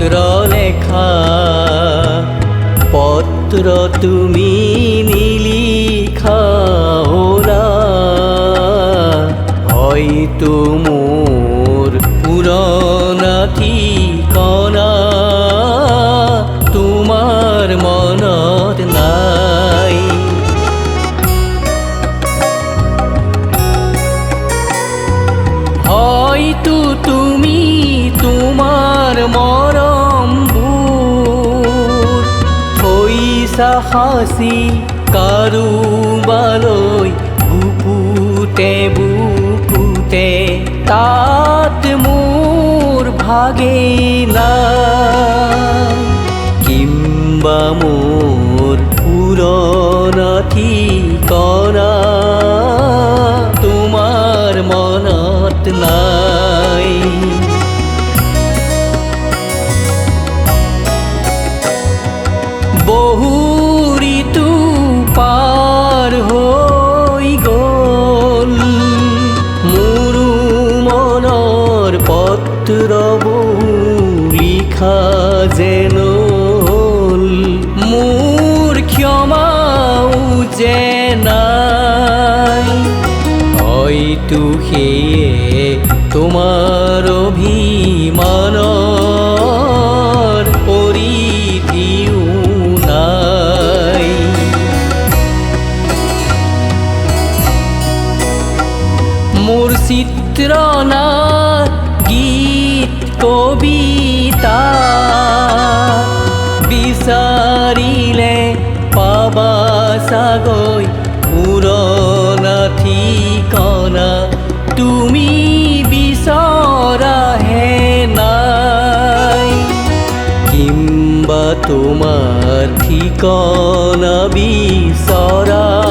পত্র লেখা পত্র তুমি নিলিখাও না, হয়তো মোর পুরনা ঠিকনা তোমার মনত নাই। হয়তো তুমি তোমার মরম ভুল থৈছা হাসি কাৰোবালৈ বুকুতে বুকুতে, তাত মোৰ ভাগে নাই। কিম্বা মোৰ পুৰণা ঠিকনা তোমাৰ মনত নাই। বহু ঋতু পাৰ হৈ গ'ল, মোৰো মনৰ পত্ৰ বহু লিখা যেন হ'ল, মোৰ ক্ষমাও যে নাই। হয়তো সেয়ে তোমাৰ অভিমানৰ পৰিধিও নাই। মোৰ চিত্ৰনা গীত কবিতা বিচাৰিলে পাবা চাগৈ পুৰণা ঠিকনা, তুমি বিচৰাহে নাই। কিম্বা তোমাৰ ঠিকনা বিচৰাৰ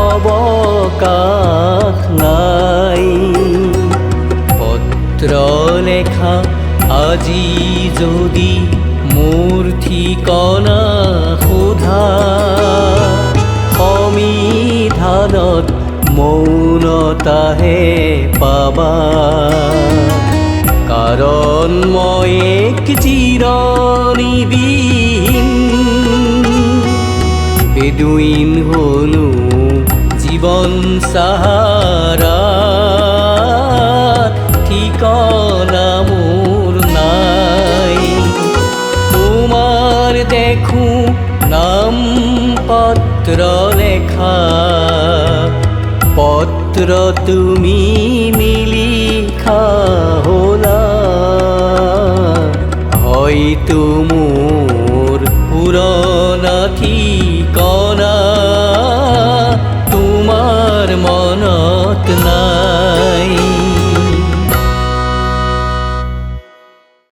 অৱকাশ নাই। পত্ৰ লেখা আজি যদি মোৰ ঠিকনা সোধা, সমিধানত মৌনতাহে পাবা, কাৰণ মই এক জিৰণিবিহীন বেদুইন হলো জীৱন সাহাৰা, ঠিকনা মোৰ নাই। তোমাৰ দেখো নাম পত্ৰ লেখা, পত্ৰ তুমি নিলিখা হ'লা, হয়তো মোৰ পুৰণা ঠিকনা তোমাৰ মনত নাই।